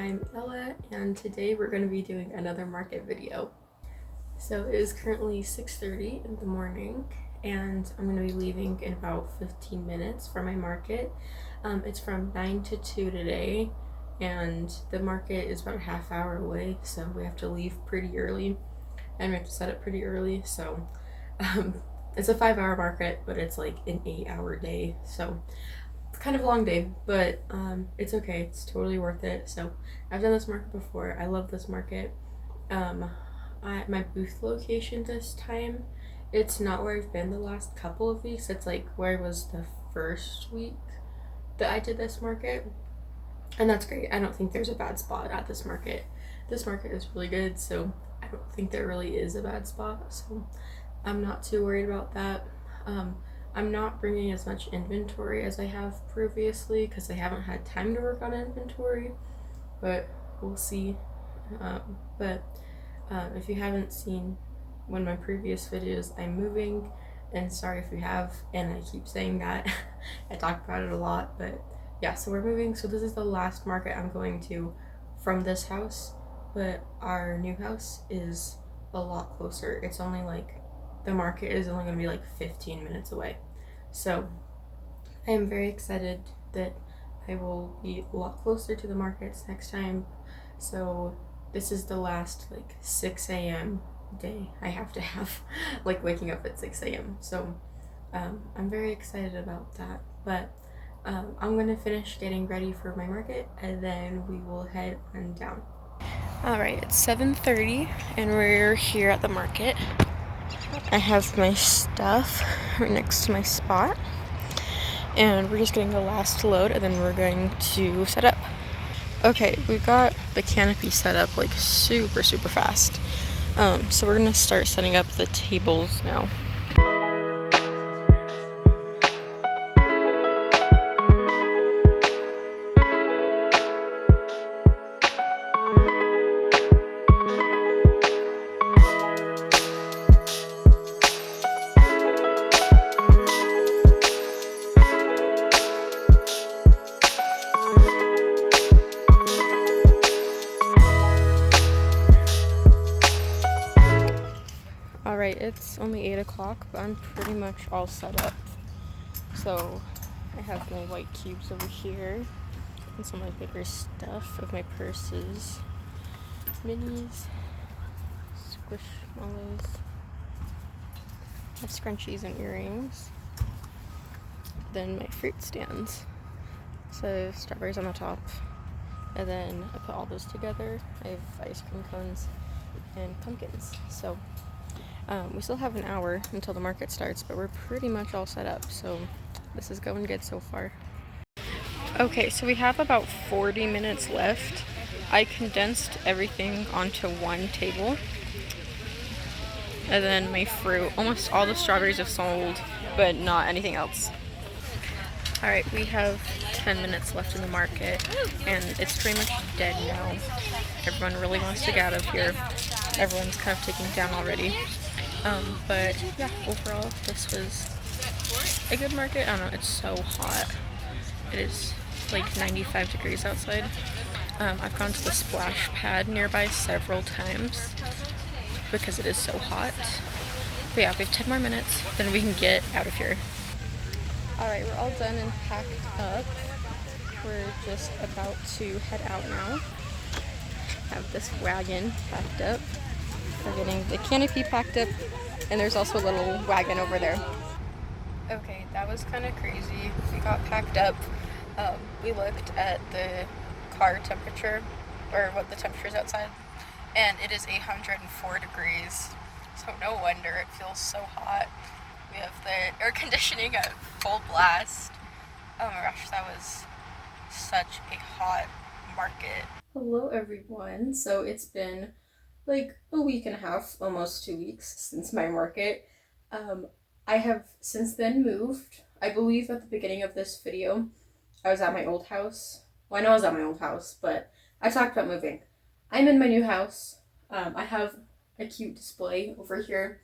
I'm Ella, and today we're going to be doing another market video. So it is currently 6:30 in the morning, and I'm going to be leaving in about 15 minutes for my market. It's from 9 to 2 today, and the market is about a half hour away, so we have to leave pretty early, and we have to set up pretty early, so it's a 5-hour market, but it's like an 8-hour day, so it's kind of a long day, but it's okay. It's totally worth it. So I've done this market before. I love this market. My booth location this time, it's not where I've been the last couple of weeks. It's like where I was the first week that I did this market, and that's great. I don't think there's a bad spot at this market. This market is really good, so I don't think there really is a bad spot, so I'm not too worried about that. I'm not bringing as much inventory as I have previously because I haven't had time to work on inventory, but we'll see. If you haven't seen one of my previous videos, I'm moving, and sorry if you have, and I keep saying that. I talk about it a lot, but yeah, so we're moving. So this is the last market I'm going to from this house, but our new house is a lot closer. It's only like, the market is only going to be like 15 minutes away. So I am very excited that I will be a lot closer to the markets next time. So this is the last like 6 a.m. day I have to have, like waking up at 6 a.m. So I'm very excited about that. But I'm going to finish getting ready for my market, and then we will head on down. Alright, it's 7:30 and we're here at the market. I have my stuff right next to my spot, and we're just getting the last load, and then we're going to set up. Okay, we got the canopy set up like super fast. So we're gonna start setting up the tables now. Alright, it's only 8 o'clock, but I'm pretty much all set up. So I have my white cubes over here, and some of my bigger stuff of my purses, minis, squishmallows, my scrunchies and earrings, then my fruit stands. So strawberries on the top, and then I put all those together. I have ice cream cones and pumpkins. So we still have an hour until the market starts, but we're pretty much all set up, so this is going good so far. Okay, so we have about 40 minutes left. I condensed everything onto one table, and then my fruit, almost all the strawberries have sold, but not anything else. Alright, we have 10 minutes left in the market, and it's pretty much dead now. Everyone really wants to get out of here. Everyone's kind of taking down already. But yeah, overall, this was a good market. I don't know, it's so hot. It is like 95 degrees outside. I've gone to the splash pad nearby several times because it is so hot. But yeah, we have 10 more minutes, then we can get out of here. Alright, we're all done and packed up. We're just about to head out now. Have this wagon packed up. We're getting the canopy packed up, and there's also a little wagon over there. Okay, that was kind of crazy. We got packed up. We looked at the car temperature, or what the temperature is outside, and it is 104 degrees. So no wonder it feels so hot. We have the air conditioning at full blast. Oh my gosh, that was such a hot market. Hello everyone. So it's been like a week and a half, almost 2 weeks since my market. I have since then moved. I believe at the beginning of this video, I was at my old house. Well, I know I was at my old house, but I talked about moving. I'm in my new house. I have a cute display over here.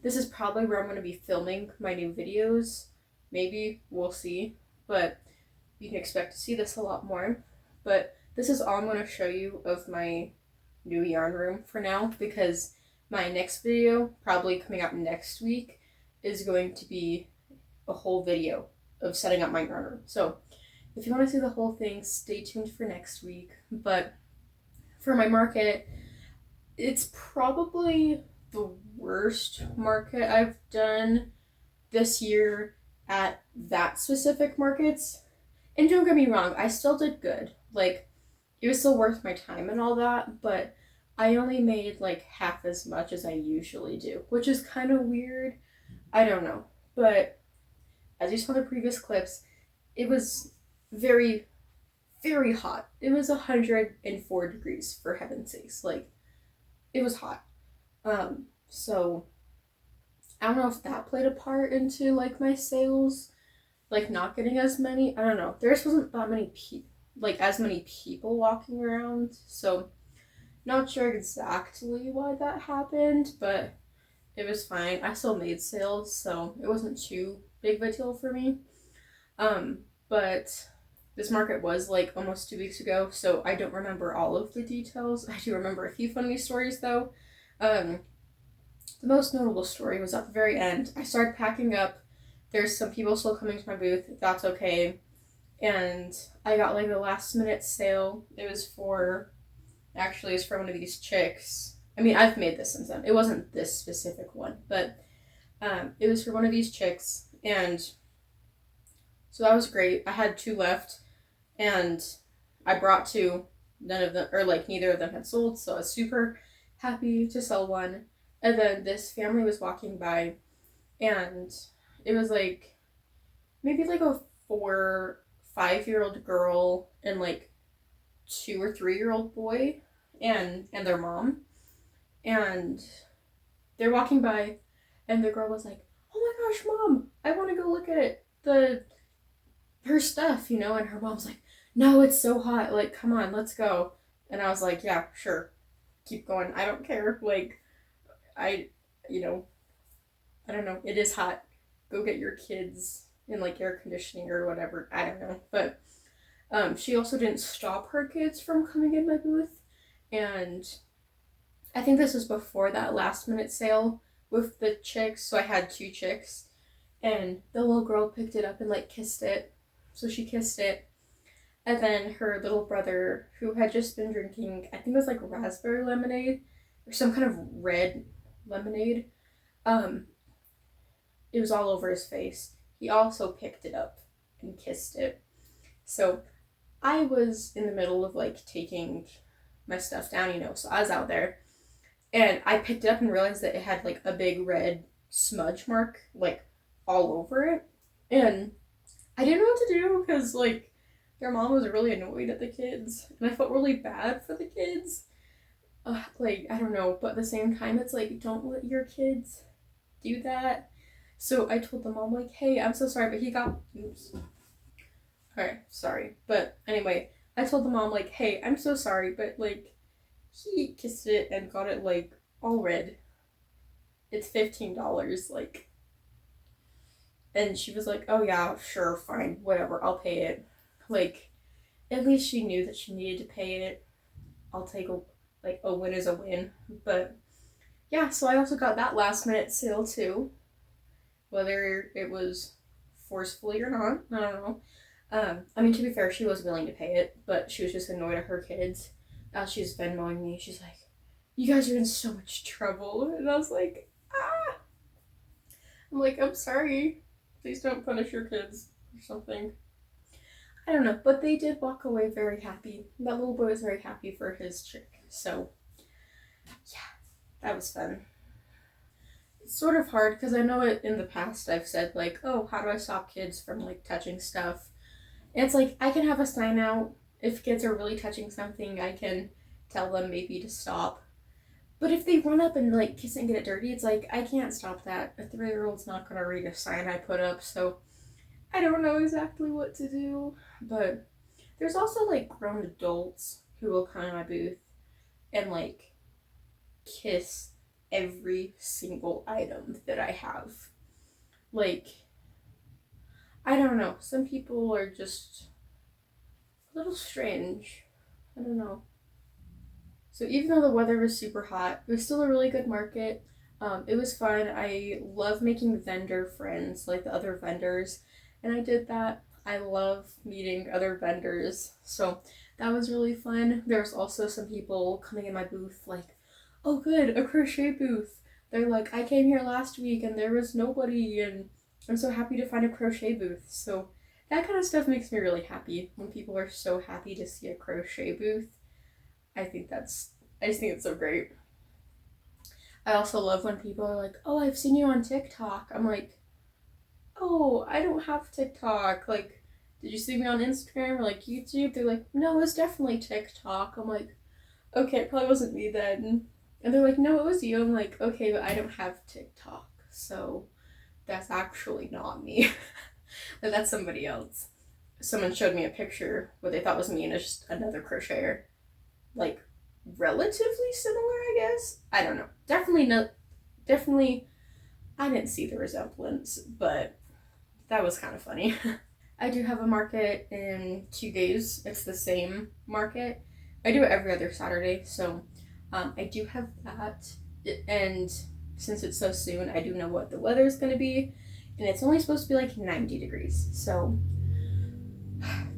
This is probably where I'm going to be filming my new videos. Maybe, we'll see. But you can expect to see this a lot more. But this is all I'm going to show you of my new yarn room for now, because my next video, probably coming out next week, is going to be a whole video of setting up my yarn room. So if you want to see the whole thing, stay tuned for next week. But for my market, it's probably the worst market I've done this year at that specific markets. And don't get me wrong, I still did good. Like, it was still worth my time and all that, but I only made like half as much as I usually do, which is kind of weird. I don't know. But as you saw in the previous clips, it was very, very hot. It was 104 degrees, for heaven's sakes. Like, it was hot. So I don't know if that played a part into like my sales, like not getting as many. I don't know. There just wasn't that many as many people walking around. So not sure exactly why that happened, but it was fine. I still made sales, so it wasn't too big of a deal for me. But this market was like almost 2 weeks ago, so I don't remember all of the details. I do remember a few funny stories though. The most notable story was at the very end. I started packing up. There's some people still coming to my booth. That's okay. And I got like the last minute sale. It's for one of these chicks. I mean, I've made this since then. It wasn't this specific one, but it was for one of these chicks. And so that was great. I had 2 left, and I brought 2. None of them, or like neither of them had sold, so I was super happy to sell one. And then this family was walking by, and it was like maybe like a 4-5-year-old girl and like 2 or 3-year-old boy and their mom. And they're walking by, and the girl was like, "Oh my gosh, Mom, I want to go look at her stuff, you know?" And her mom's like, "No, it's so hot. Like, come on, let's go." And I was like, "Yeah, sure. Keep going. I don't care. Like, I don't know. It is hot. Go get your kids in like air conditioning or whatever. I don't know." But she also didn't stop her kids from coming in my booth. And I think this was before that last minute sale with the chicks. So I had 2 chicks, and the little girl picked it up and like kissed it. So she kissed it. And then her little brother, who had just been drinking, I think it was like raspberry lemonade or some kind of red lemonade, it was all over his face. He also picked it up and kissed it. So I was in the middle of like taking my stuff down, you know, so I was out there, and I picked it up and realized that it had like a big red smudge mark like all over it. And I didn't know what to do because like their mom was really annoyed at the kids, and I felt really bad for the kids. Like, I don't know, but at the same time, it's like, don't let your kids do that. So I told the mom, like, "Hey, I'm so sorry, but he got..." Oops. Alright, sorry. But anyway, I told the mom, like, "Hey, I'm so sorry, but, like, he kissed it and got it, like, all red. It's $15, like..." And she was like, "Oh yeah, sure, fine, whatever, I'll pay it." Like, at least she knew that she needed to pay it. I'll take a win is a win. But yeah, so I also got that last minute sale too. Whether it was forcefully or not, I don't know. I mean, to be fair, she was willing to pay it, but she was just annoyed at her kids. As she's Venmoing me, she's like, "You guys are in so much trouble." And I was like, "Ah." I'm like, "I'm sorry. Please don't punish your kids or something." I don't know, but they did walk away very happy. That little boy was very happy for his chick. So, yeah, that was fun. It's sort of hard because I know it in the past I've said like, "Oh, how do I stop kids from like touching stuff?" And it's like, I can have a sign out. If kids are really touching something, I can tell them maybe to stop. But if they run up and like kiss it and get it dirty, it's like, I can't stop that. A 3-year-old's not gonna read a sign I put up, so I don't know exactly what to do. But there's also like grown adults who will come in my booth and like kiss every single item that I have. Like, I don't know. Some people are just a little strange. I don't know. So even though the weather was super hot, it was still a really good market. It was fun. I love making vendor friends, like the other vendors, and I did that. I love meeting other vendors, so that was really fun. There was also some people coming in my booth like, oh good, a crochet booth. They're like, I came here last week and there was nobody, and I'm so happy to find a crochet booth. So that kind of stuff makes me really happy when people are so happy to see a crochet booth. I think that's, I just think it's so great. I also love when people are like, oh, I've seen you on TikTok. I'm like, oh, I don't have TikTok. Like, did you see me on Instagram or like YouTube? They're like, no, it's definitely TikTok. I'm like, okay, it probably wasn't me then. And they're like, no, it was you. I'm like, okay, but I don't have TikTok. So that's actually not me. But that's somebody else. Someone showed me a picture what they thought was me and it's just another crocheter. Like, relatively similar, I guess. I don't know. Definitely not. Definitely, I didn't see the resemblance, but that was kind of funny. I do have a market in 2 days. It's the same market. I do it every other Saturday, so I do have that. And since it's so soon, I do know what the weather is going to be, and it's only supposed to be like 90 degrees. So,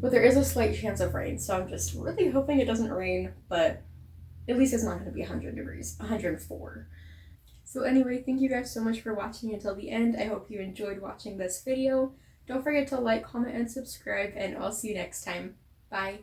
but there is a slight chance of rain, so I'm just really hoping it doesn't rain, but at least it's not going to be 100 degrees, 104. So anyway, thank you guys so much for watching until the end. I hope you enjoyed watching this video. Don't forget to like, comment, and subscribe, and I'll see you next time. Bye.